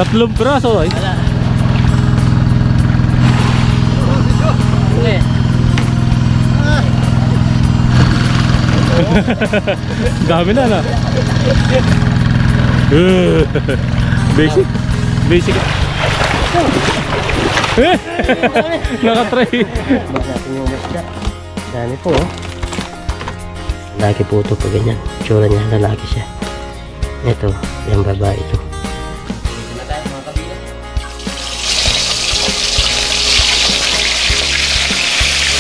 Tatlong piraso ay. Wala. Okay. Dami na. Basic. Basic. Nakatry. Baka natin yung masya. Dami po oh. Lalaki po ito pag ganyan. Tsura niya, lalaki siya. Ito, yung babae ito. Dito na tayo mga kabila.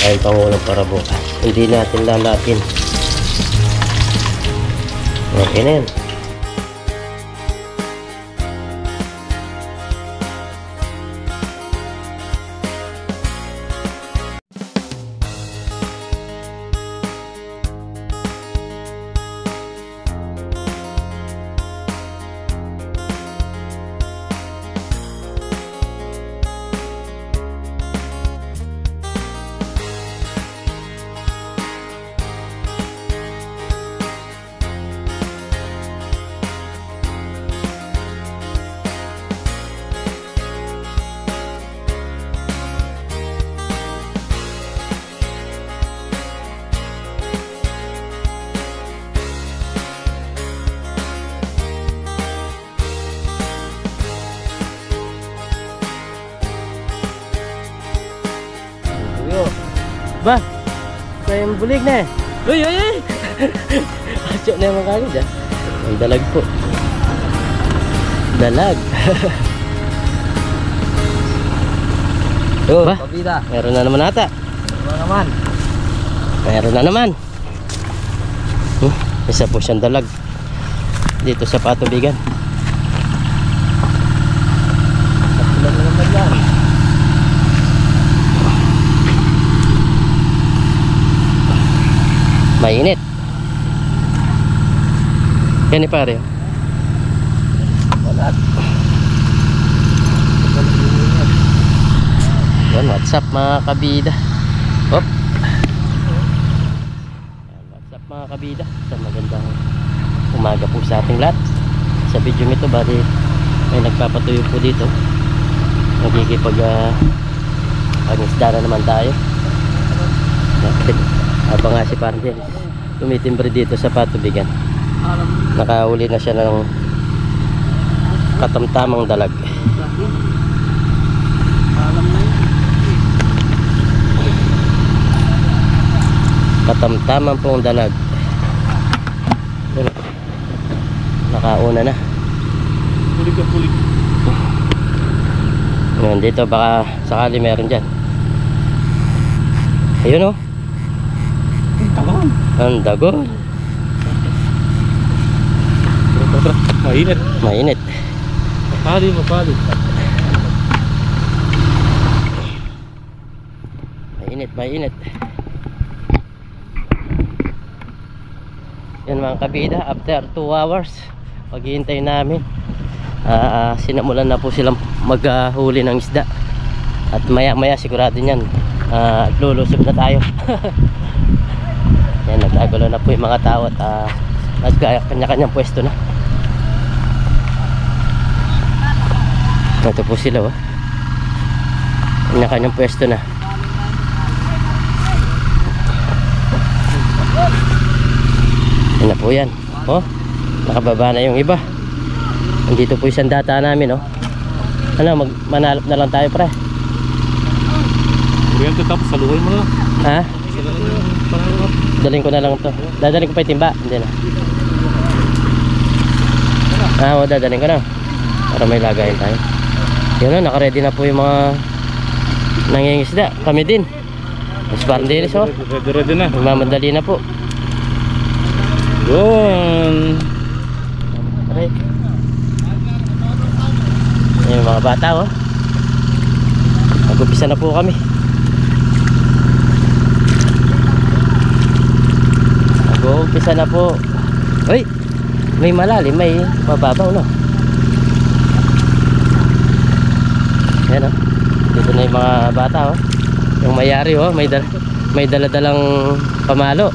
Ayun pangulang para bukas. Hindi natin lalatin. Okay na yan. Ba, kaya yung bulig na eh. Uy! Asyo na yung mga kagad ah. Ang dalag po. Dalag. Oh, ba? Meron na naman ata. Meron na naman. Isa po siyang dalag. Dito sa patubigan. Tatlo na naman yan. Mainit. Yan ni pare. Wala. Yan, what's up mga kabida. Hop. What's up mga kabida. Sa magandang umaga po sa ating lahat. Sa video nito bali may nagpapatuyo po dito. Nagkikipag pag-isda na naman tayo. Habang nga si Parden tumitimbre dito sa patubigan, nakahuli na siya ng katamtamang dalag. Katamtamang pong dalag. Nakauna na. Pulig. Ngayon dito baka sakali meron dyan. Ayun oh. Ang dagon. Mainit. Mainit. Mapali. Mainit. Yan mga kabida, after 2 hours paghihintay namin, sinamulan na po silang maghuli ng isda. At maya sigurado niyan lulusob na tayo. Yan, nagkagulo na po yung mga tao at nagkanya-kanyang pwesto na. Ito po sila oh. Kanya-kanyang pwesto na. Yan na po yan. Oh, nakababa na yung iba. Nandito po isang data namin oh. Ano, manalap na lang tayo pre. Uriyan ito tapos saluhay mo na. Ha? Daling ko na lang to. Dadaling ko pa yung timba. Hindi na. O dadaling ko na. Para may lagayin tayo. Yun na, nakaready na po yung mga nangingisda. Kami din. Mas parang dinis oh. Ready na. Mamadali na po. Doon. Okay. Yung mga bata oh. Mag-upisa na po kami. Mag-upisa na po. Uy, may malalim, may mababaw no. Yan oh. Dito na yung mga bata oh. Yung mayari oh, may dala-dalang pamalo.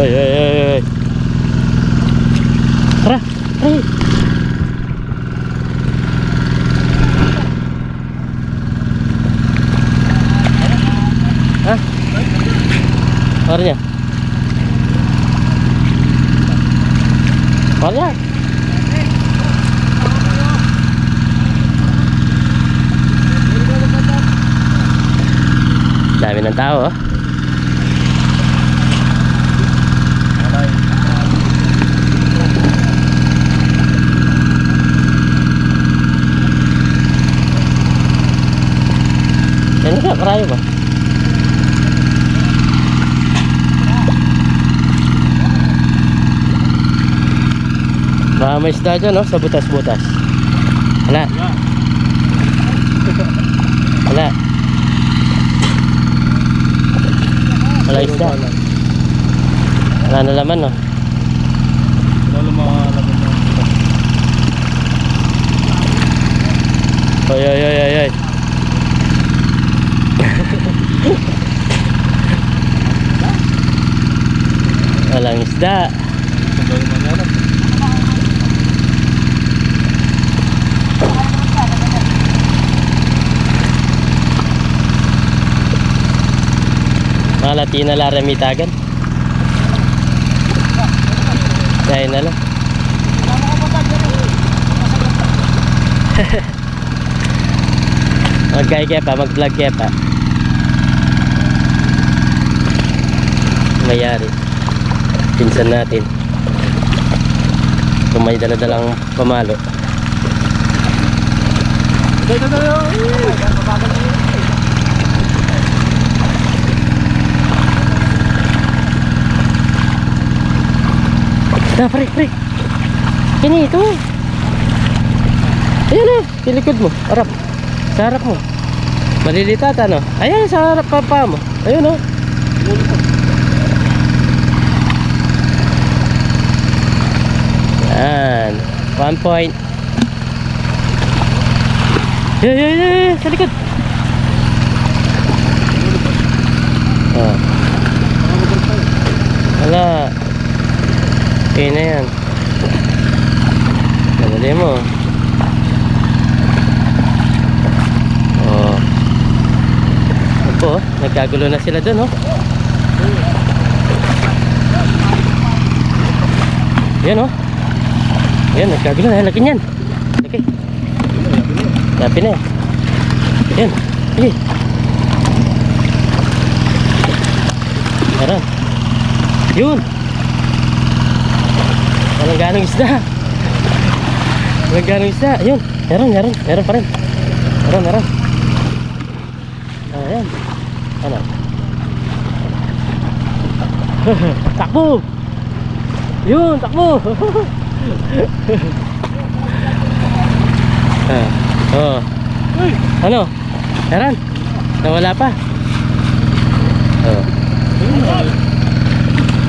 Oy, oy, oy, oy. Tara, ay. Ha? Ano niya? Wala. Dami ng tao, oh. Yan ka, karayo ba? Baka may isda dyan, no? Sa butas-butas. Wala. Wala. Wala isda. Wala na laman, no? Wala mga laman na. Oy, oy, oy, oy, oy. Walang isda. Wala mga laman. Mga Latina laramitagan. Kaya na lang. Mag-kaya kepa, mag-vlog kepa. Mayari. Pinsan natin. Kung may dala-dalang pamalo. Ah, pre. Ini itu. Ayan na, tilikod mo. Harap. Sa harap mo. Malilitata, no? Ayan, sa harap pa mo. Ayun, no? Yan. 1 point. Yan. Sa likod. Oh. Wala. Okay na yan. Madali mo. Oh. Opo, nagkagulo na sila dun, oh. Yan, oh. Yan, nagkagulo na. Laki niyan. Laki. Lapi na. Yan. Sige. Meron. Yun. Walang ganong isda. Walang ganong isda. Yun. Meron pa rin. Meron. Ayan. Ano? Takbo. Yun, takbo. Oh. Ano? Meron. Nawala pa. Oh.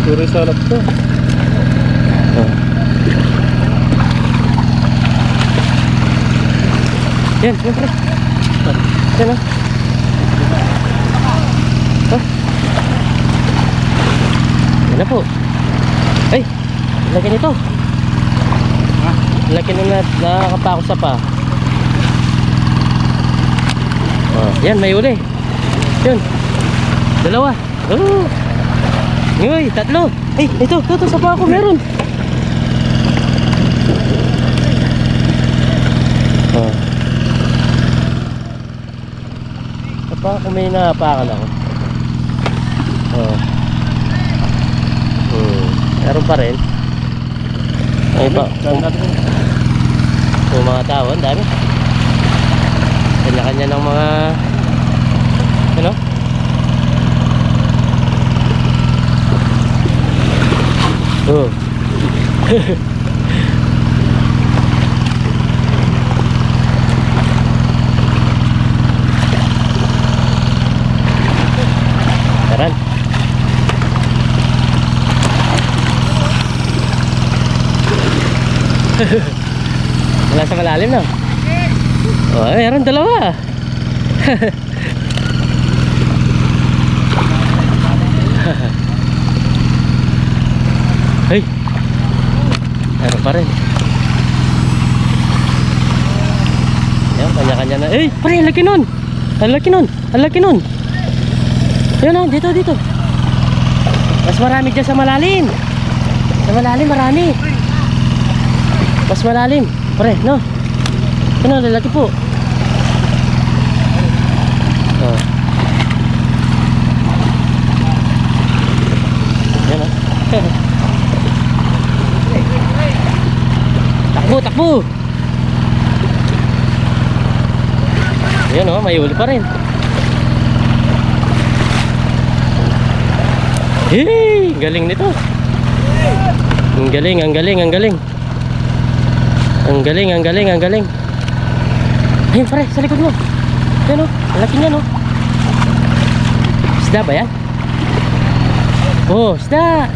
Puro salap to. Yan, pre. Yan, oh. Yan na po. Ay, laki nito. Laki na nakakapako sa pa. Oh, yan, may uli. Yun. Dalawa. Oh. Uy, tatlo. Ay, ito sa pa ako meron. Oh. Pa kung may napakan ako. Oh. Meron pa rin. Ay ba? Kung mga tao, ang dami. Kanya-kanya ng mga ano? Oh. Taran. Wala sa malalim na. Oh, meron dalawa. Hey! Meron pa rin. Yan, kanya-kanya na. Eh, pare, ang laki nun! Ang laki nun! Ang laki nun! Yan o, dito, dito. Mas marami dyan sa malalim. Sa malalim, marami. Mas malalim. Pare, no? Ano, lalaki po. Oh. Yan o. Takbo, takbo! Yan o, may uli pa rin. Hey, galing nito. Ang galing, ang galing, ang galing. Ang galing, ang galing, ang galing. Ayun pare, sa likod mo. Yan o, laki niya no. Isda ba yan? Oh, isda.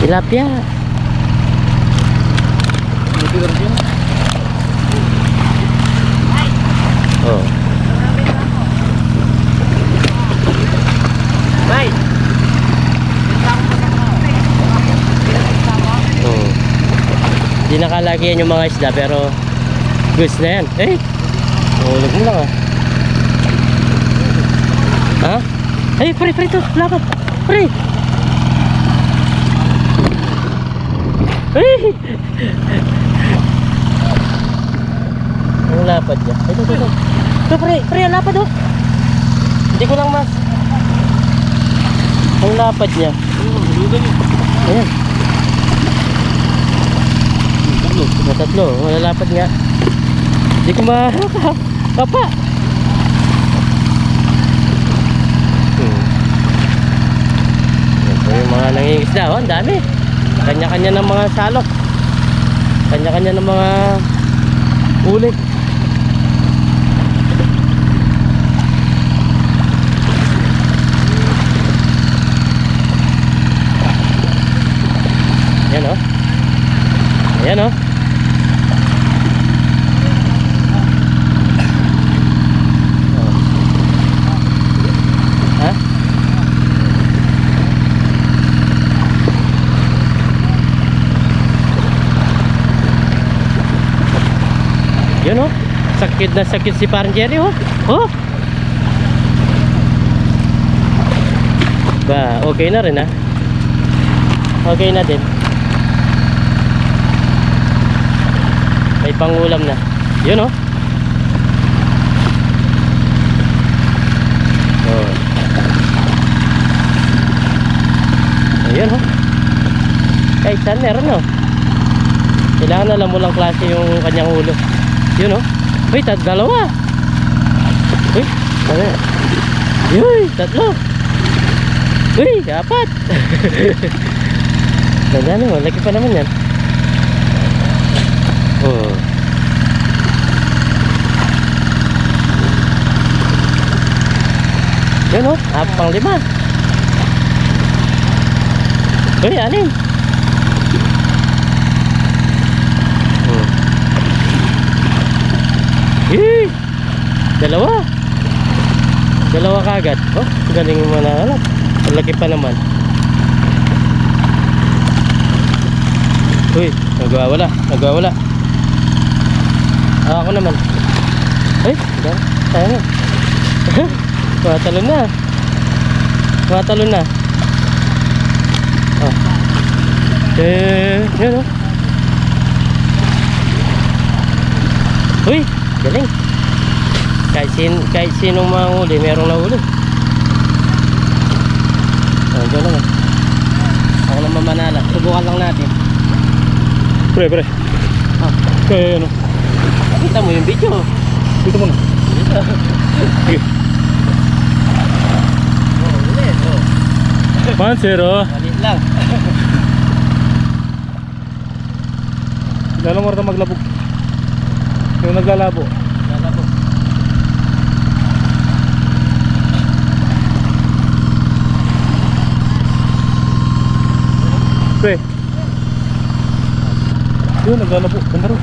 Tilapia. Oh. Hindi nakalagyan yung mga isda pero goods na yan. Eh, mahulog mo lang ah. Ha? Ay, pre, pre, ito, lapad. Pre. Ay! Ang lapad niya. Ito, ito, ito. Ito, pre, pre, ang lapad oh. Hindi ko lang mas. Ang lapad niya. Ayan. Tatlo, malalapad nga. Hindi ko papa. Ito yung mga nangingisda, oh, ang dami. Kanya-kanya ng mga salok. Kanya-kanya ng mga ulit. Yan oh. Ayan oh. Ha? Yun oh. Sakit na sakit si Parang Jerry oh. Oh. Ba, okay na rin ha. Okay na din. May pangulam na. Yun oh. Oh. Ayun oh. Kahit saan meron oh. Kailangan alam mo lang klase yung kanyang ulo. Yun oh. Uy, dalawa. Uy, ano? Uy, tatlo. Uy, apat. Nandyan mo, laki pa naman yan. Oh. Yun oh, pang 5. Uy, 6. Oh. Eh, dalawa kagad. Oh, galing mo na alam. Ang laki pa naman. Uy, nagwawala. Ako naman. Ay, sayang. Matalon na. Oh. Yun oh. Uy, galing. Kahit sinong mahuli, merong nahuli. Oh, gano'n lang. Ako naman manala. Subukan lang natin. Pre. Ah. Kaya ano? Kita mo yung video. Dito muna. Dito. Sige. Oh, ulit. Oh. Pansero. Malit lang. Lalo mo rin maglabog. Yung naglalabo. Lalabo. Pre. Yun, naglalabo. Ganda rin.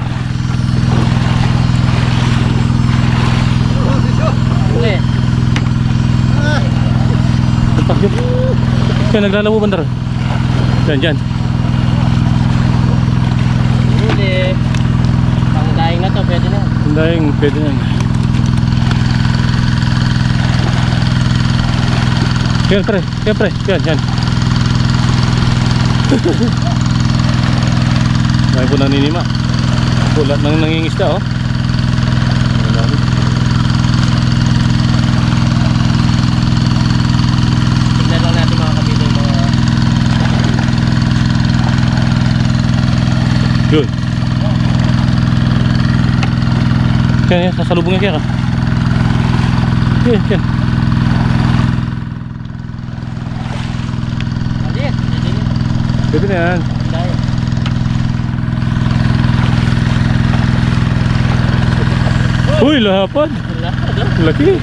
Ulit. Takyo. Kaya naglalabo bandar. Dyan. Huli. Pang daing na to, pwede na. Dahil pwede na. Yan pre. Yan. Dahil po naninima. Pulat nang nangingisda oh. Tignan lang natin mga kabila yung mga... Yun. Yan, sasalubungin kaya ka. Yan. Maliit, hindi. Pwede na yan. Dahil. Uy, lahapad. Laki.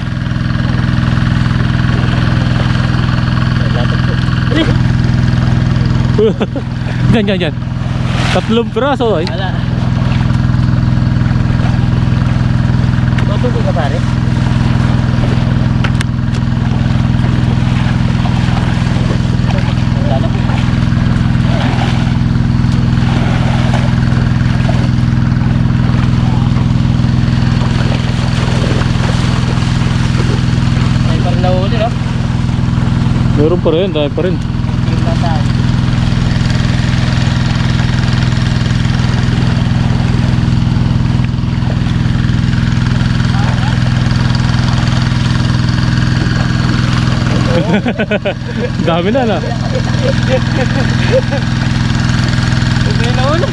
Diyan. 3 piraso ay. Wala. Matuloy ka pare? Wala po. Ay parang nahuli no? Meron pa rin, dahil pa rin. Yung bata. Dami na na. May nahuli.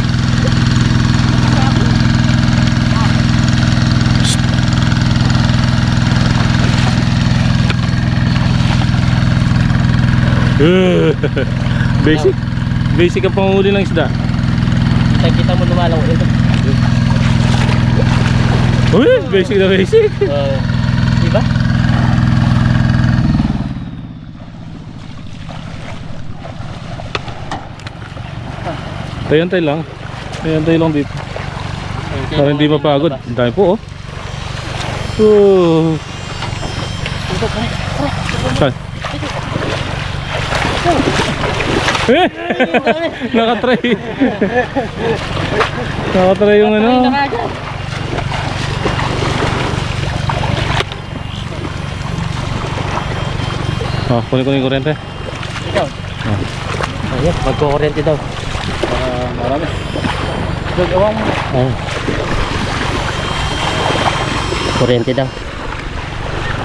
Basic ang panguli ng isda. Kita mo lumalang ulit. Uy, basic na basic. Diba? Tayantay lang dito. Para hindi mapagod. Ang dami po oh. Saan? Nakatry. Nakatry yung ano. Kunin ko yung kuryente. Ikaw? Ayan, magkukuryente daw. Marami. Gagawang mo. Ayan. Kuryente daw.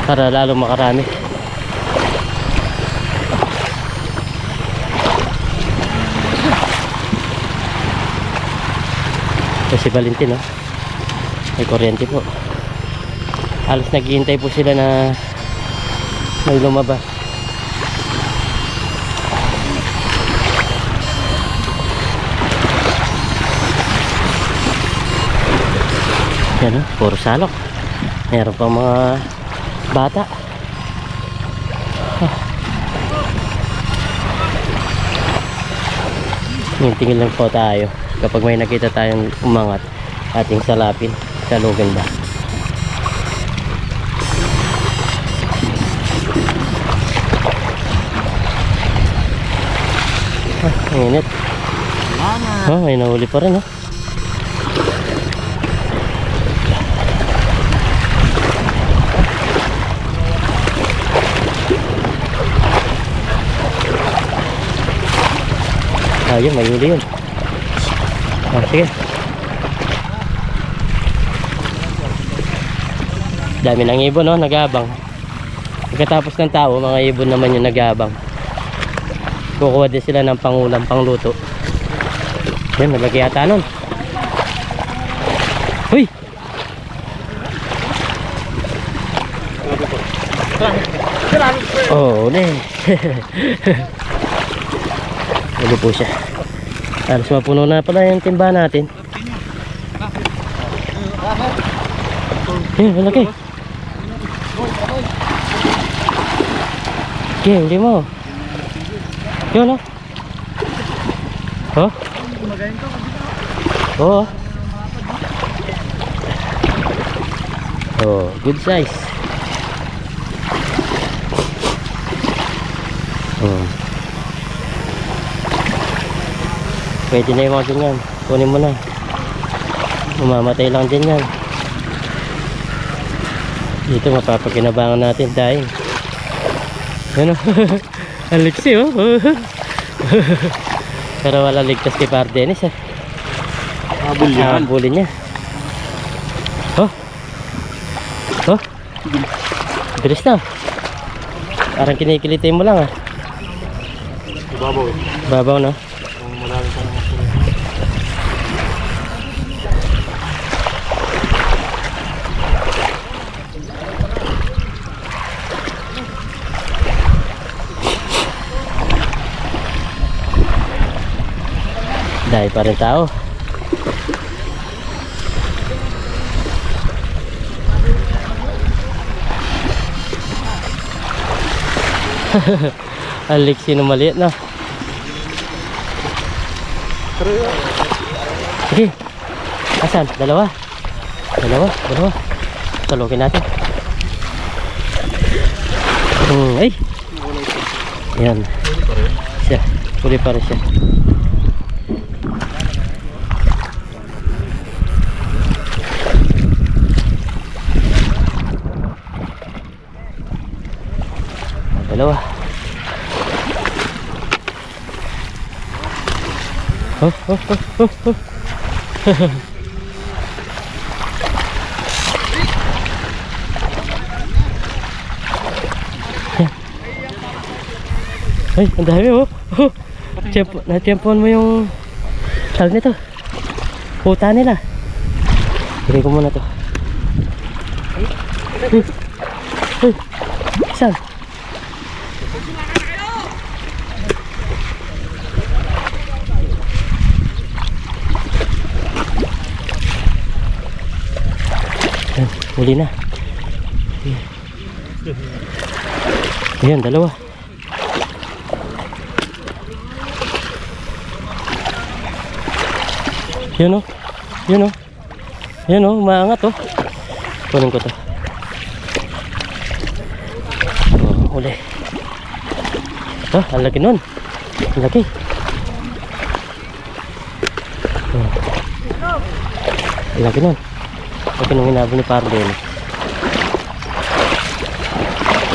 Para lalo makarami. Si Valentin oh. May kuryente po. Halos naghihintay po sila na may lumabas. Yan oh, puro salok. Meron pa mga bata. Tingin lang po tayo kapag may nakita tayong umangat, ating salapin, salugan ba. Init. May nahuli pa rin oh. Ayun, may huli yun. Sige. Dami ng ibon no, nag-aabang. Pagkatapos ng tao, mga ibon naman yung nag-aabang. Kukuha din sila ng pangulam, pangluto. Yan, nalagay yata nun. Uy! Oh, uli. Uli po siya. Halos mapuno na pala yung timba natin. Yan, malaki. Okay, huli mo. Yun oh. Oh? Oh. Oh, good size. Oh. Pwede na yung mga ganyan. Kunin mo na. Mamamatay lang din yan. Dito mapapakinabangan natin dahil. Ano? Alexi oh. Pero wala ligtas kay Par Dennis eh. Habol yan. Habulin niya. Oh. Oh. Bilis na. Parang kinikilitin mo lang ah. Ibabaw eh. Babaw na. Kung malalim ka naman. Dahil pa rin tao. Alexi na maliit na. Sige. Asan? Dalawa. Talukin natin. Ay. Yan. Siya. Huli pa rin siya. Dalawa. Oh. Ay, ang dami oh. Na-tiempohan mo yung tag nito. Puta nila. Bigay ko muna to. Ay. Saan? Huli na. Ayan, dalawa. Yan o. Yan o, umaangat o. Kunin ko to. Oh, huli. Oh, ang laki nun. Ang laki. Oh. Ang laki nun. Ito nung hinabol ni Par Dennis.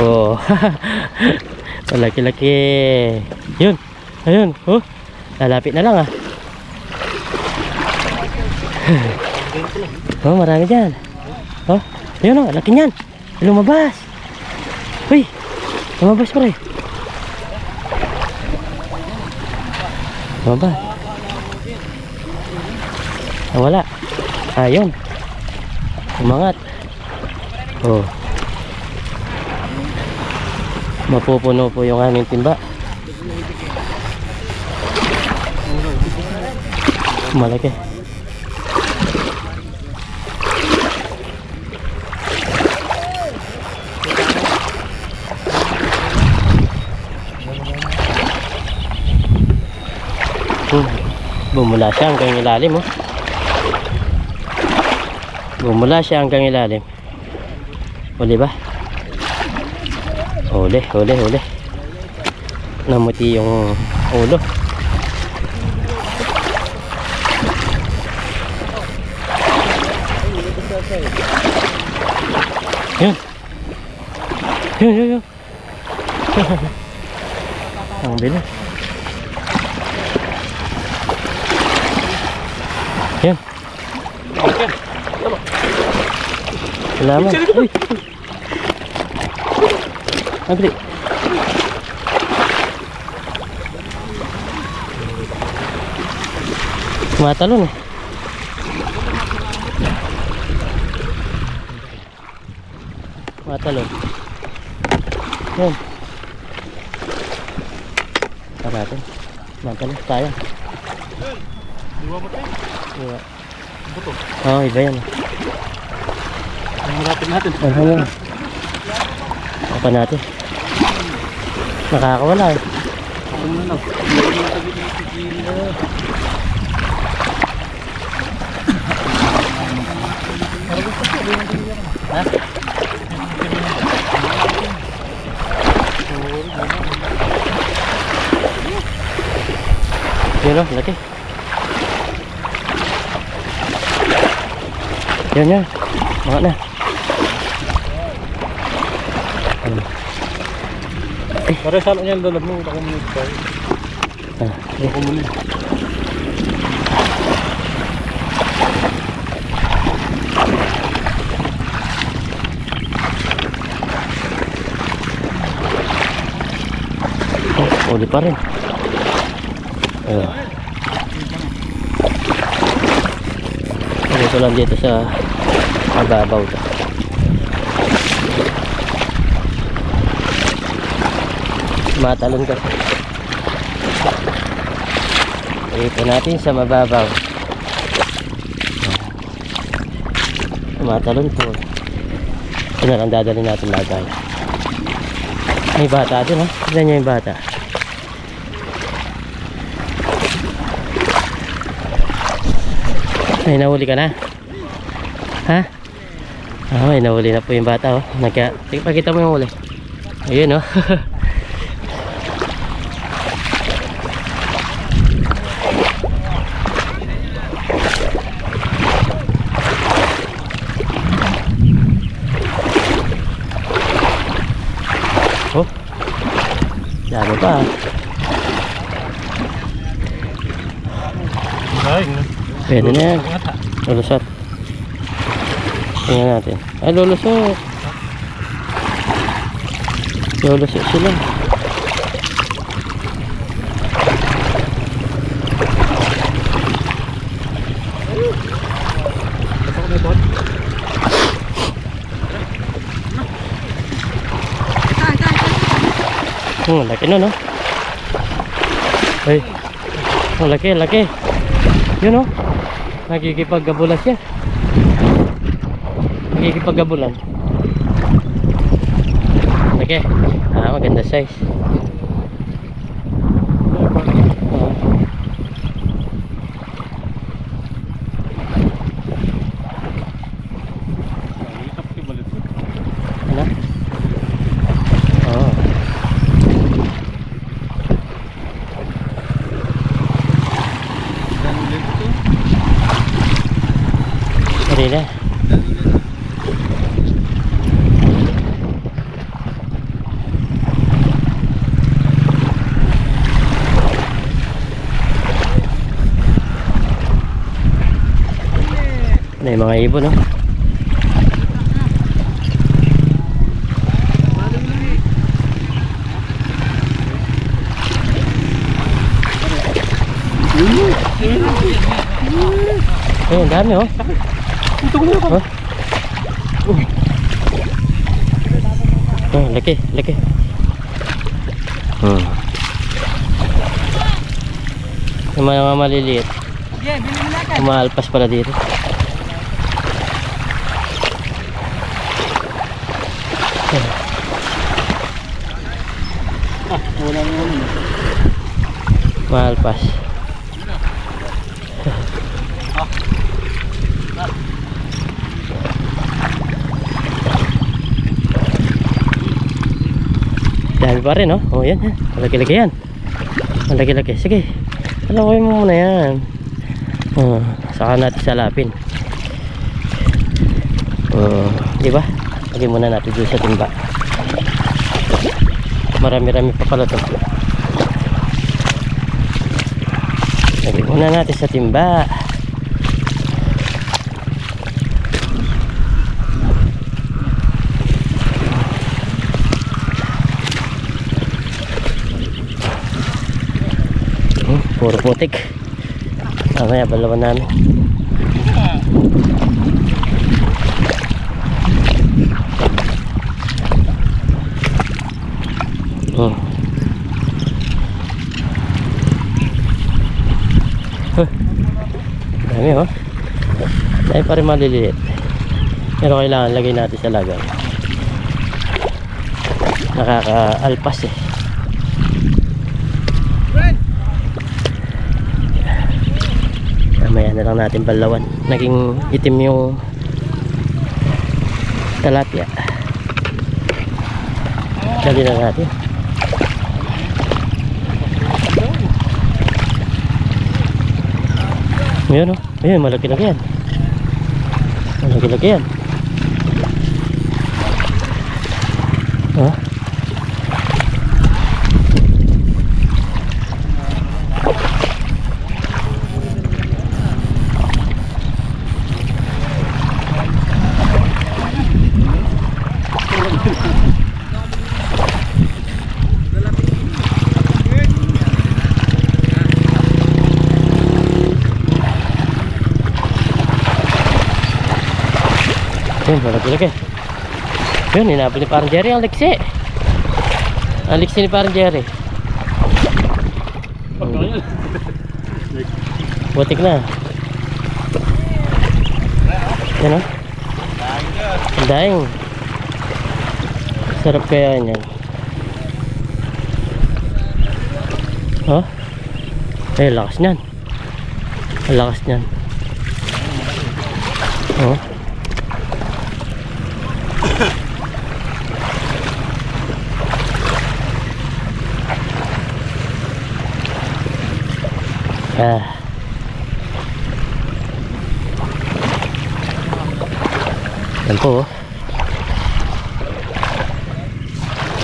Oh. Malaki-laki. Yun. Ayun. Oh. Lalapit na lang ah. Oh, marami dyan. Oh. Ayun oh. Laki nyan. Lumabas. Uy. Lumabas pa rin. Lumabas. Ah, wala. Ayun. Umangat. Oh. Mapupuno po yung aming timba. Malaki. Bumula siya hanggang ilalim oh. Bumula siya hanggang ilalim. Huli ba? Huli. Namuti yung ulo. Yun. Ang bilis. Yan. Salamat. Uy. Agli. Matalon eh. Matalon. Yan. Parating. Matalon. Sayang. Diwa mo tayo. Diba? Buto. Oo, iba yan. Malapit natin. Ano? Apa natin? Nakakawala eh. Ako muna lang. Ha? Yun o, laki. Yan. Mga na. Pare salo niyan dalam mo ako mo ito. Ako mo ni. Uli pa rin. Ito lang dito sa mababaw to. Matalon ka. Ito natin sa mababaw. Matalon po. Ito na lang dadalhin natin lagay. May bata din ha. Tignan nyo yung bata. May nahuli ka na? Ha? May nahuli na po yung bata oh. Pakita mo yung huli. Ayun oh. Oh. Dami pa. Ay. Pwede na yan. Lulusot. Tingnan natin. Ay, lulusot. Lulusot sila. Laki no, no? Ay. Laki. Yun oh. Nagkikipaggabulan siya. Nagkikipaggabulan. Okay. Maganda size. Ano? Sorry na. May mga ibon, no? Ang dami, oh. Laki. Yung mga maliliit. Umalpas pala dito. Malpas. Dami pa rin, oh. Oh, yan. Malaki-laki yan. Malaki-laki. Sige. Alakoy mo muna yan. Saka natin salapin. Diba? Lagyan muna natin doon sa timba. Marami-rami pa pala ito. Lagyan muna natin sa timba. Puro putik. Mamaya balawan namin. Dami, oh. Dahil pa rin maliliit. Pero kailangan lagay natin sa lagay. Nakaka-alpas eh. Mamaya na lang natin balawan. Naging itim yung talapia. Dali na natin. Ayan, oh. Ayan, malaki-laki yan. Malaki-laki yan. Oh. Yun, malaki-laki. Yun, hinabol ni parang Jerry ang liksi. Ang liksi ni parang Jerry. Butik na. Yan o. Ang daing. Sarap kaya yan. Oh. Eh, lakas nyan. Ang lakas nyan. Oh. Yan po.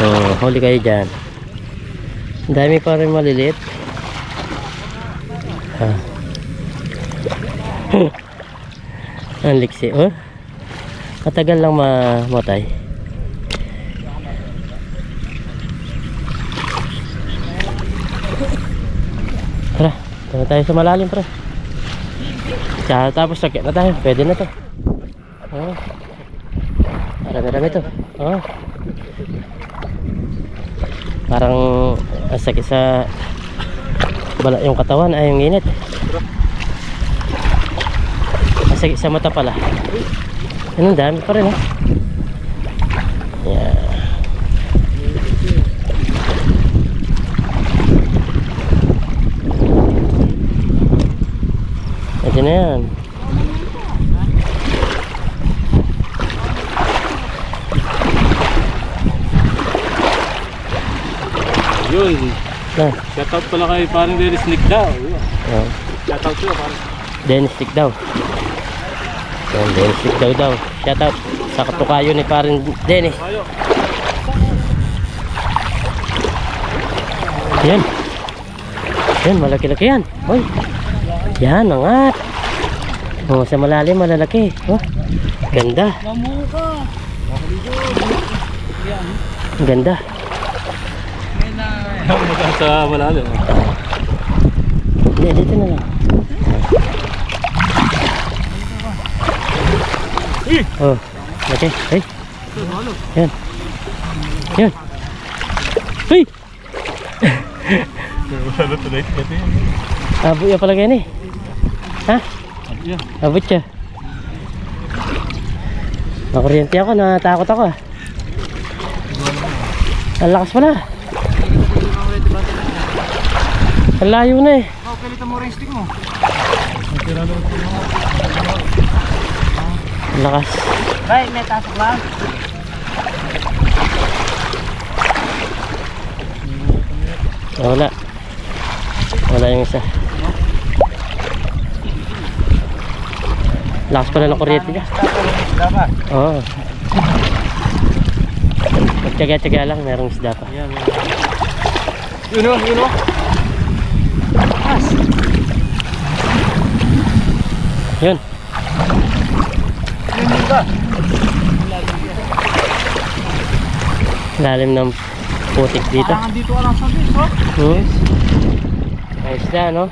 Oh, huli kayo dyan. Ang dami pa rin maliliit. Ang liksi. Oh, matagal lang mamatay. Tara, tara tayo sa malalim, pre. Tapos sakit na tayo, pwede na to. Oh, marami-rami to. Oh, parang ang sakit sa bala yung katawan ay yung init. Ang sakit sa mata pala. Ang dami pa rin, ha. Yeah. Ito na yan. Yun. Ah. Shoutout pala kay parang Dennis Nick daw. Oh. Shoutout sila parang. Dennis Nick daw. Yan, Dennis Nick daw. Shoutout sa katukayo ni parang Dennis. Yan. Yan, malaki-laki yan. Hoy. Yan, angat. Oh, sa malalim, malalaki. Oh, ganda. Ganda. Sa malalim. Hindi, dito na lang. Oh, okay. Hey. Yan. Yan. Hey. Wala tuloy kasi. Abo ya pala gani. Ha? Abot siya. Nakuryente ako, natakot ako. Ang lakas pala. Ang layo na eh. Oh, pilitan mo rin stick mo. Ang lakas. Bay, may tasok lang. Wala. Wala yung isa. Lakas pala ng kuryente niya. Dapat. Oo. Magtyaga-tyaga lang, merong isda pa. Yun o, yun o. As. Yun. Yun ba? Lalim ng putik dito. Parang dito ka lang sa fish, May isda, no?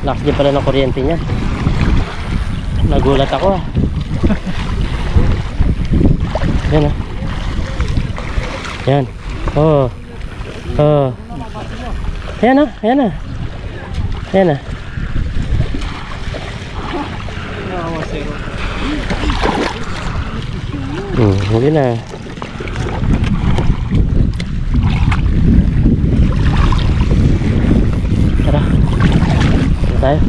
Lakas din pala ng kuryente niya. Nagulat ako, ah. Yan, ah. Yan. Oh. Oh. Ayan, ah. Ayan, ah. Ayan, ah. Huli na. Tara. Tara tayo.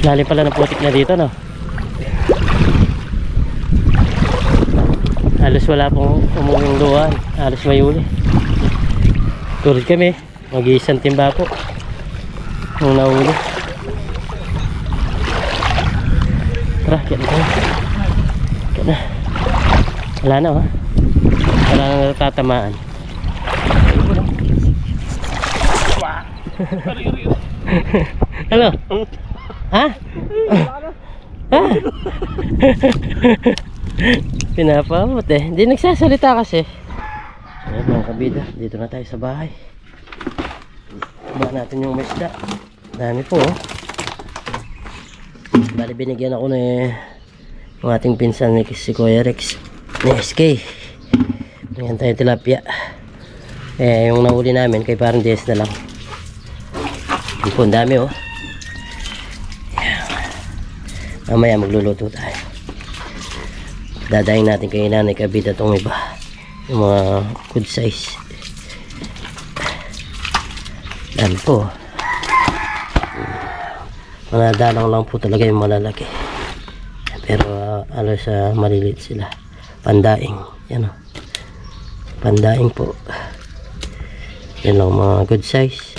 Lalim pala ng putik na dito, no? Halos wala pong umuwing luwan. Halos may uli. Tulad kami, mag-iisang timba po ang nahuli. Tara, kaya na tayo. Kaya na. Wala na, ha? Wala na natatamaan. Ano? Ha? Ha? Pinapamot eh. Hindi nagsasalita kasi. Ayan mga kabida, dito na tayo sa bahay. Ba natin yung isda. Dami po, oh. Bali binigyan ako ng ating pinsan ni si Kuya Rex ni SK. Ayan tayo tilapia. Yung nahuli namin kay parang DS na lang. Yun po, ang dami, oh. Ayan. Mamaya magluluto tayo. Dadaing natin kay Nanay Kabida itong iba, yung mga good size. Dami po. Mga dalang lang po talaga yung malalaki. Pero alos maliliit sila. Pandaing. Yan, oh. Pandaing po. Yan lang mga good size.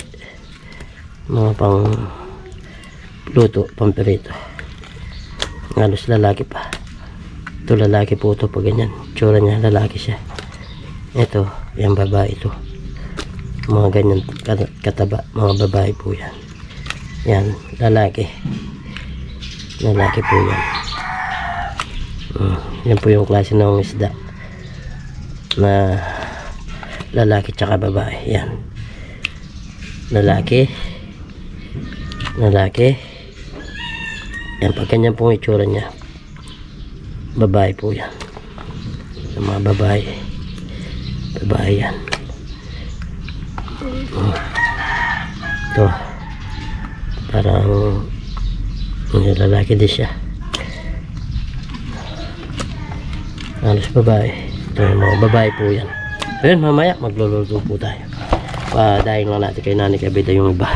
Mga pang luto, pampirito. Halos lalaki pa. Ito lalaki po ito pag ganyan. Tsura niya lalaki siya. Ito, yung babae ito. Mga ganyan kataba, mga babae po yan. Yan, lalaki. Lalaki po yan. Yan po yung klase ng isda na lalaki tsaka babae. Yan. Lalaki. Lalaki. Yan, pag ganyan po yung itsura niya. Babae po yan. Yung mga babae. Babae yan. Ito. Parang lalaki din siya. Halos babae. Ito yung mga babae po yan. Ayun, mamaya magluluto po tayo. Padaing lang natin kay Nanay Kabida yung iba.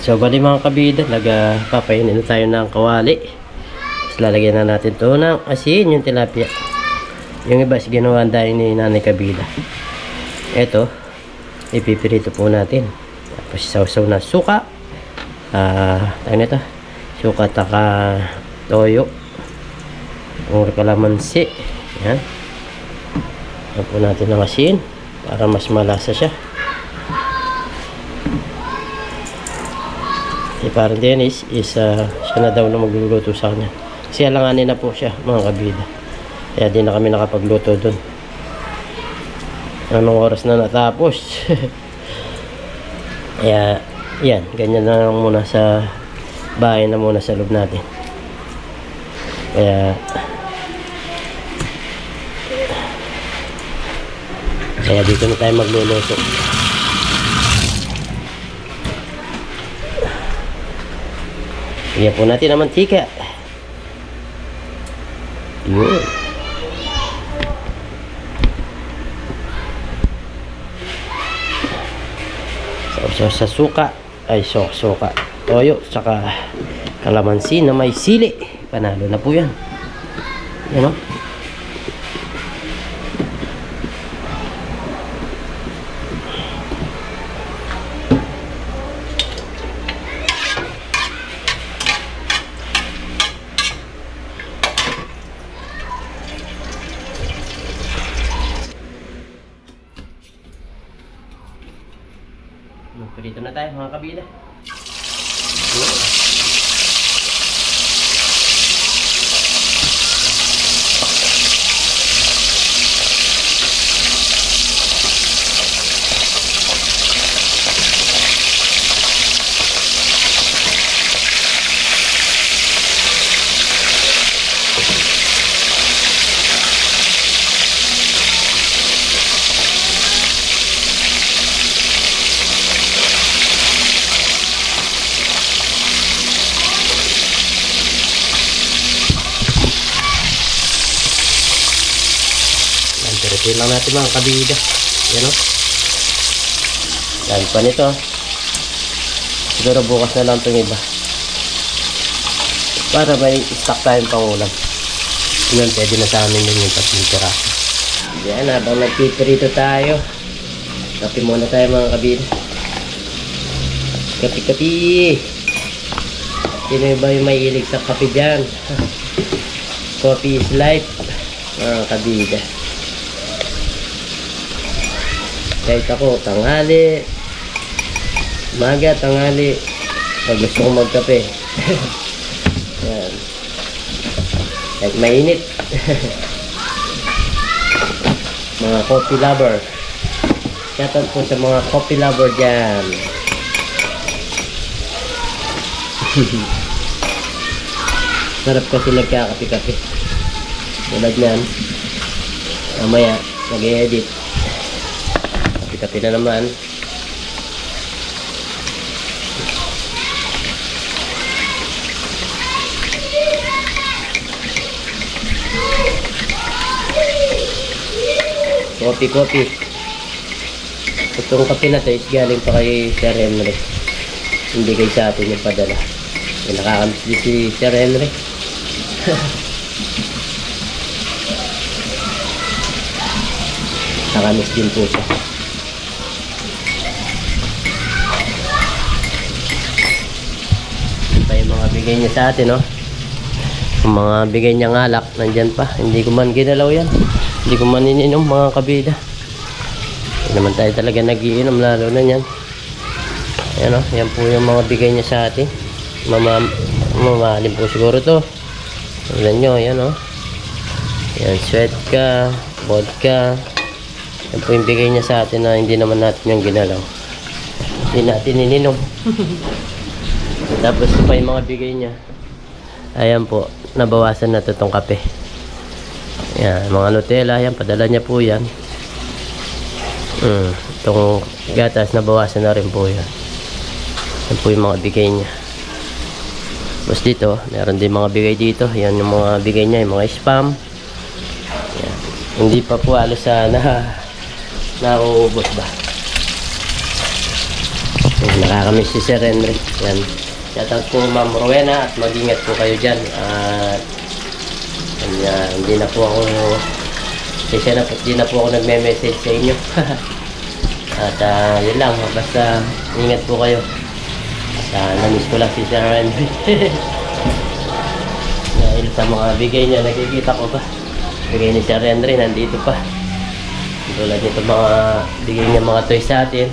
So bali mga kabida, nagpapainin na tayo ng kawali. Tapos lalagyan na natin to ng asin, yung tilapia. Yung iba ginawa ang daing ni Nanay Kabida. Ito, ipipirito po natin. Tapos sausaw na suka. Tayo nito. Suka taka toyo. Ang kalamansi. Yan. Yan po natin ng asin para mas malasa siya. Si parang Dennis siya na daw na magluluto sa kanya. Kasi alanganin na po siya mga kabida. Kaya di na kami nakapagluto dun. Anong oras na natapos. Kaya yan, ganyan na lang muna sa bahay na muna sa loob natin. Kaya dito na tayo magluluto. Lagyan po natin ang mantika. Yun. So, sa suka ay suka, toyo, saka kalamansi na may sili. Panalo na po yan. Yan, o. Dito na tayo mga kabila. Piritin lang natin mga kabida. Yan, o. Yan pa nito. Siguro bukas na lang itong iba. Para may stock tayong pangulam. Yun, pwede na sa amin yung 3 piraso. Yan, habang nagpiprito tayo. Kape muna tayo mga kabida. Kape-kape. Sino ba yung may ilig sa kape dyan? Coffee is life mga kabida. Kahit ako tanghali, umaga, tanghali, pag gusto kong magkape. Yan. Kahit mainit. Mga coffee lover, shoutout po sa mga coffee lover dyan. Sarap kasi nagkakape-kape. Tulad nyan, mamaya mag-edit, kape-kape na naman. Coffee. Itong kape na to is galing pa kay Sir Henry. Hindi kay sa atin yung padala. Nakakamiss din si Sir Henry. Nakakamiss din po siya. Ito pa yung mga bigay niya sa atin, no? Yung mga bigay niya alak, nandyan pa. Hindi ko man ginalaw yan. Hindi ko man ininom mga kabida. Hindi naman tayo talaga nagiinom, lalo na yan. Ayan o, yan po yung mga bigay niya sa atin. Mamahalin po siguro to. Tignan nyo, yan o. Yan, sweat ka, vodka. Yan po yung bigay niya sa atin na hindi naman natin yung ginalaw. Hindi natin ininom. Tapos ito pa yung mga bigay niya. Ayan po, nabawasan na to tong kape. Yan, mga Nutella, yan, padala niya po yan. Itong gatas, nabawasan na rin po yan. Yan po yung mga bigay niya. Tapos dito, meron din mga bigay dito. Yan yung mga bigay niya, yung mga spam. Yan. Hindi pa po halos nauubos ba. Nakakamiss si Sir Henry. Yan. Shoutout po Ma'am Rowena at mag-ingat po kayo dyan. At hindi na po ako hindi na po ako nagme-message sa inyo. At yun lang, basta ingat po kayo. At namiss ko lang si Sir Henry. Dahil sa mga bigay niya, nakikita ko pa bigay ni Sir Henry, nandito pa. Tulad nito mga bigay niya, mga toys sa atin.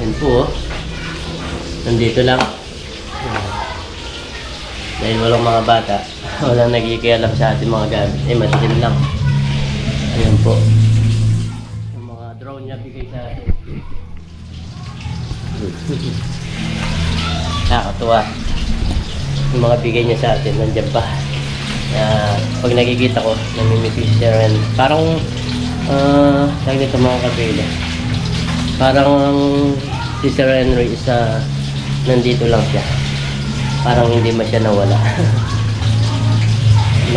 Yan po, nandito lang. Dahil walang mga bata, walang nagikialam sa ating mga gamit. Madilim lang. Ayan po. Yung mga drone niya bigay sa atin. Nakakatuwa. Yung mga bigay niya sa atin, nandiyan pa. Pag nakikita ko, namimiss si Sir Henry. Parang, tawag nito mga kabila. Parang si Sir Henry isa, nandito lang siya. Parang hindi man siya nawala.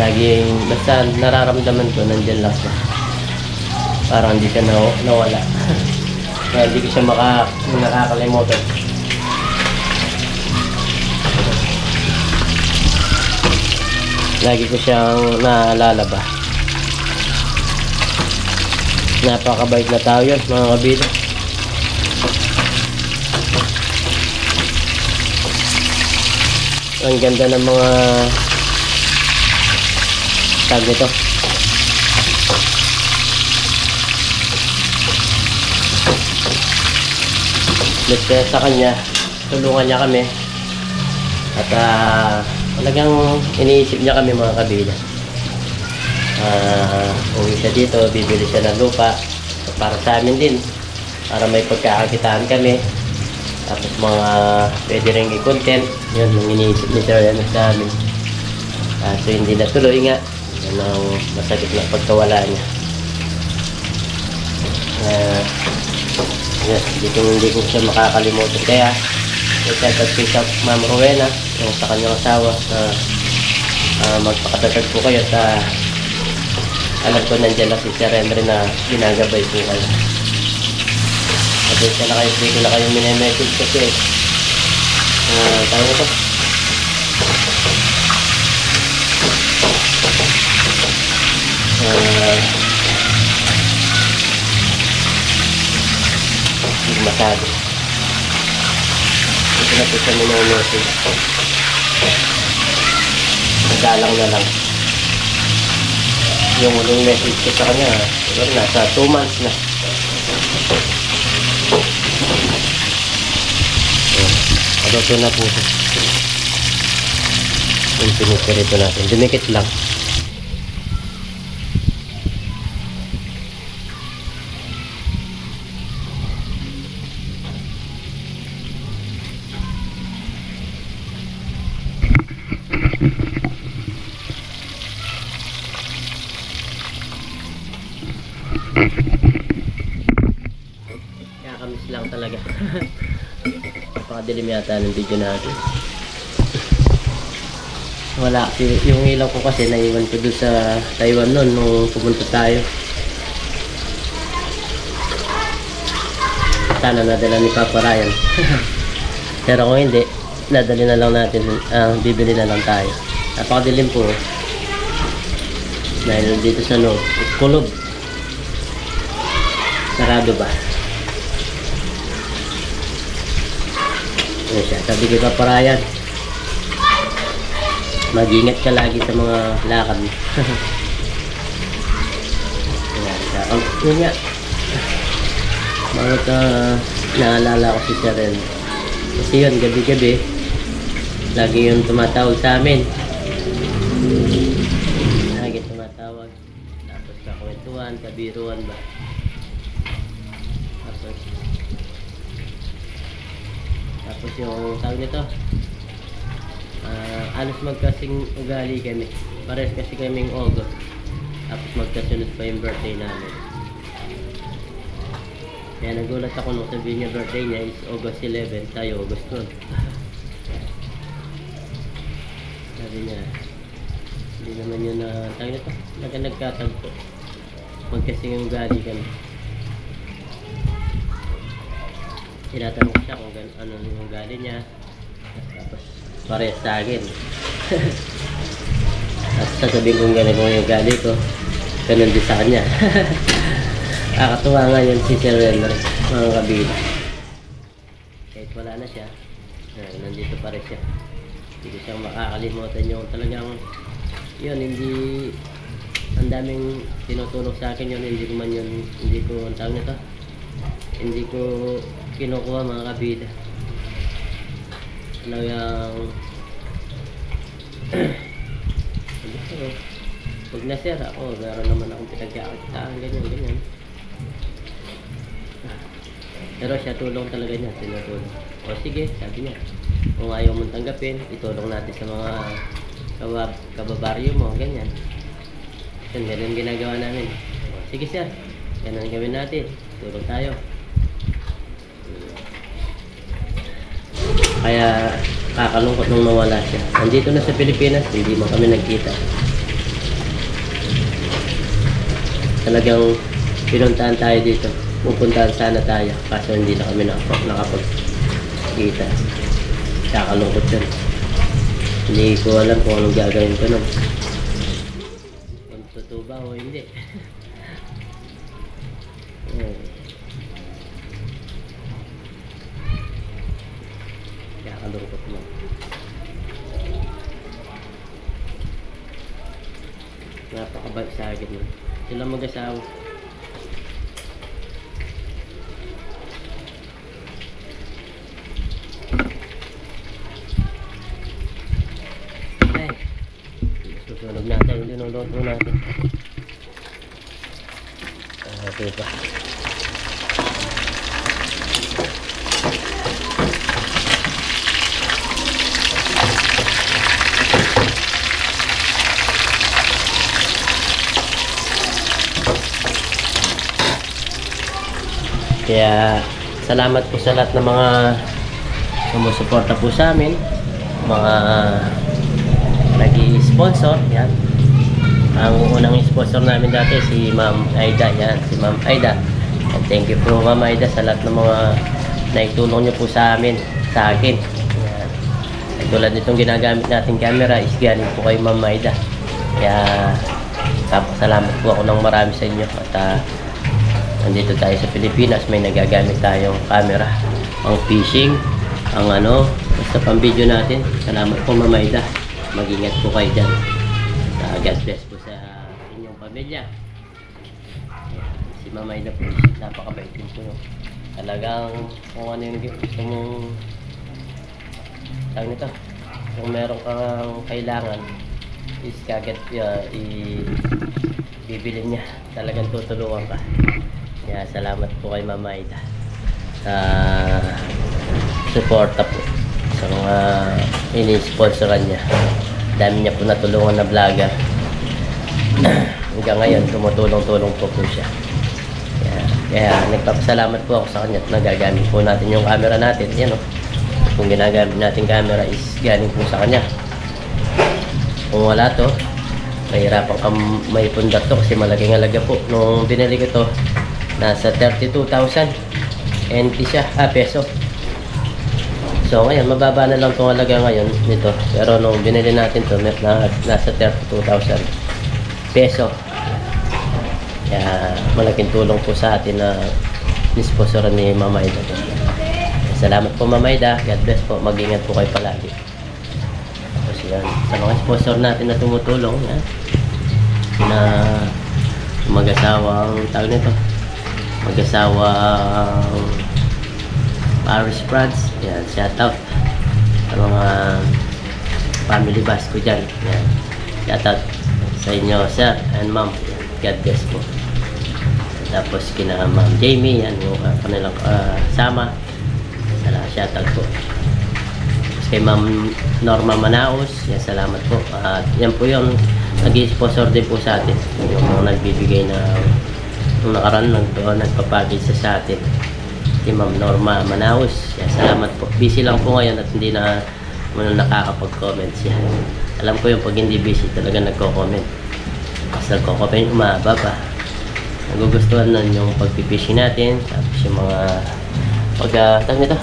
Laging, basta nararamdaman ko, nandyan lang siya. Parang hindi siya nawala. Kaya hindi ko siya nakakalimutan. Lagi ko siyang naalala ba. Napakabait na tao yun, mga kabila. Ang ganda ng mga tag nito. Let's sa kanya, tulungan niya kami. At talagang iniisip niya kami mga kabila. Uwi siya dito, bibili siya ng lupa para sa amin din, para may pagkakakitaan kami. Tapos mga pwede rin i-content, yun ang iniisip ni Sir Henry sa amin. So hindi natuloy nga, yun ang masakit na pagkawala niya. Hindi ko siya makakalimutan. Kaya shoutout po sa Ma'am Rowena, yung sa kanyang asawa, magpakatatag po kayo sa alam ko nandiyan lang si Sir Henry na ginagabay po kayo. At na kayo, dito na kayo mini-message kasi tayo ito. masyado. Ito na po siya mino-message. Nagalang na lang. Yung unang message ko sa kanya, siguro nasa 2 months na. Adoto na po siya. Yung pinipirito natin. Dumikit lang. Nakakamiss lang talaga. Napakadilim yata ng video natin. Wala kasi yung ilaw ko kasi naiwan ko doon sa Taiwan noon nung pumunta tayo. Sana nadala ni Papa Ryan. Pero kung hindi, nadali na lang natin, bibili na lang tayo. Napakadilim po. Dahil dito sa loob, kulob. Sarado ba? Ano siya? Sabi kay Papa Ryan, mag-ingat ka lagi sa mga lakad mo. Yun nga. Bakit naalala ko si Seren. Kasi yun, gabi-gabi, lagi yung tumatawag sa amin. Lagi tumatawag. Tapos kakwentuhan, kabiruan ba. Tapos yung tawag nito, alos magkasing ugali kami. Pares kasi kaming August. Tapos magkasunod pa yung birthday namin. Kaya nagulat ako nung sabihin niya birthday niya is August 11. Tayo August 12. Sabi niya, hindi naman yun na tawag nito. Nagkatagpo. Magkasing ugali kami. Tinatanong ko siya kung ano yung ugali niya. Tapos parehas sa akin. At sasabihin kong ganun yung ugali ko, ganun din sa kanya. Kakatuwa nga yun si Sir Renner, mga kabila. Kahit wala na siya, nandito pa rin siya. Hindi siya makakalimutan yung talagang yun, hindi ang daming tinutulong sa akin yun, hindi ko man yun, hindi ko, ang tawag nito, hindi ko kinukuha mga kabila. Talagang pag nasir ako, meron naman akong pinagkakakitaan, ganyan. Pero siya tulong talaga niya, tinutulong. O sige, sabi niya, kung ayaw mong tanggapin, itulong natin sa mga kababaryo mo, ganyan. Ganyan ginagawa namin. O, sige sir, ganyan gawin natin, tulong tayo. Kaya kakalungkot nung nawala siya. Nandito na sa Pilipinas, hindi mo kami nagkita. Talagang pinuntahan tayo dito. Pupuntahan sana tayo. Kaso hindi na kami nakapagkita. Kakalungkot yun. Hindi ko alam kung anong gagawin ko nun. Kung totoo ba o hindi. Kakalungkot mo. Napakabait sa akin mo. Sila mag-asawa. Ay, susunog natin yung linuluto natin. Okay pa. Kaya salamat po sa lahat ng mga sumusuporta po sa amin, mga nag-i-sponsor. Yan. Ang unang sponsor namin dati si Ma'am Aida. Yan, si Ma'am Aida. And thank you po Ma'am Aida sa lahat ng mga naitulong niyo po sa amin, sa akin. Yan. At tulad nitong ginagamit nating camera is galing po kay Ma'am Aida. Kaya salamat po ako ng marami sa inyo. At nandito tayo sa Pilipinas, may nagagamit tayong camera pang fishing, ang basta pang video natin. Salamat po Ma'am Aida, mag-ingat po kayo dyan. God bless po sa inyong pamilya. Si Ma'am Aida po, napakabait din po. Talagang kung ano yung gusto mong tawag nito, kung meron kang kailangan is kagad bibili niya, talagang tutulungan ka. Kaya salamat po kay Ma'am Aida sa suporta po sa mga ini-sponsoran niya. Dami niya po natulungan na vlogger. Hanggang ngayon tumutulong-tulong po siya. Kaya nagpapasalamat po ako sa kanya at nagagamit po natin yung camera natin. Yan o, kung ginagamit natin camera is galing po sa kanya. Kung wala to, mahirapan ka may pundar to kasi malaking halaga po. Nung binili ko to, nasa 32,000 NT siya, peso. So ngayon, mababa na lang itong halaga ngayon nito. Pero nung binili natin to, nasa 32,000 peso. Kaya malaking tulong po sa atin na nisponsoran ni Ma'am Aida. Salamat po Ma'am Aida. God bless po. Mag-ingat po kayo palagi. Tapos yan, sa mga sponsor natin na tumutulong, yan, na mag-asawang tawag nito, mag-asawang Paris France, yan, shout out sa mga family bus ko dyan, yan, shout out sa inyo sir and ma'am, God bless po. Tapos kina Ma'am Jamie, yan yung kanilang sama, shout out po. Tapos kay Ma'am Norma Manaos, yan, salamat po. At yan po yung nag-sponsor din po sa atin, yung nagbibigay na nung nakaraan nagpapackage sa atin, si Ma'am Norma Manaos. Yan, salamat po. Busy lang po ngayon at hindi na nakakapag-comment siya. Alam ko yung pag hindi busy talaga nagko-comment. Kasi nagko-comment, umaba pa. Nagugustuhan nun yung pag-fishing natin. Tapos yung mga tawag nito,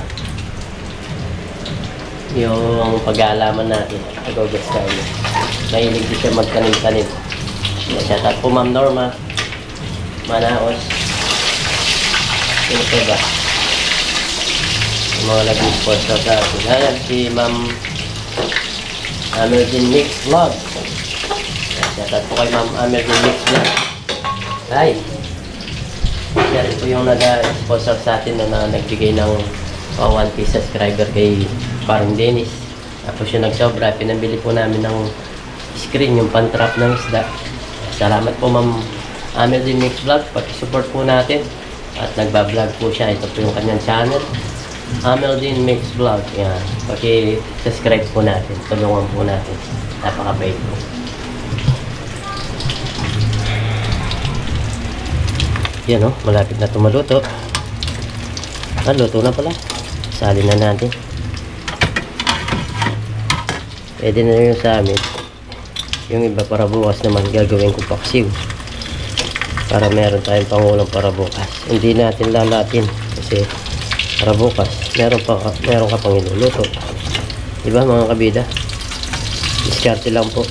yung pag-aalaman natin. Nagugustuhan nyo. Mahilig din siya magtanim-tanim. Shout out po Ma'am Norma Manaos. Sino ba? Yung mga nag-sponsor sa atin. Ayan, si Ma'am Amergin Mix Vlog. Shout out po kay Ma'am Amergin Mix Vlog. Hi! Siya rin po yung nag-sponsor sa atin na nagbigay ng 1K subscriber kay Parang Dennis. Tapos yung nagsobra, pinabili po namin ng screen, yung pan-trap ng isda. Salamat po Ma'am Amergin Mix Vlog, pag-support po natin. At nagbablog po siya, ito po yung kanyang channel, Amergin Mix Vlog. Yan, paki-subscribe po natin, tulungan po natin, napakabait po. Yan o, malapit na tumaluto. Luto na pala, salin na natin. Pwede na yung sa amin. Yung iba para bukas naman gagawin ko paksiw, para meron tayong pangulang para bukas. Hindi natin lalatin kasi para bukas meron ka pang iluluto, diba mga kabida? Diskarte lang po.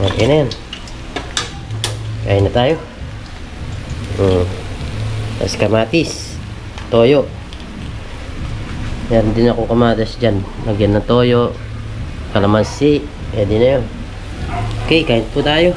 Okay na yan, kain na tayo. Tapos kamatis, toyo. Meron din ako kamatis dyan. Lagyan ng toyo, kalamansi. Pwede na yun. Okay, kain po tayo.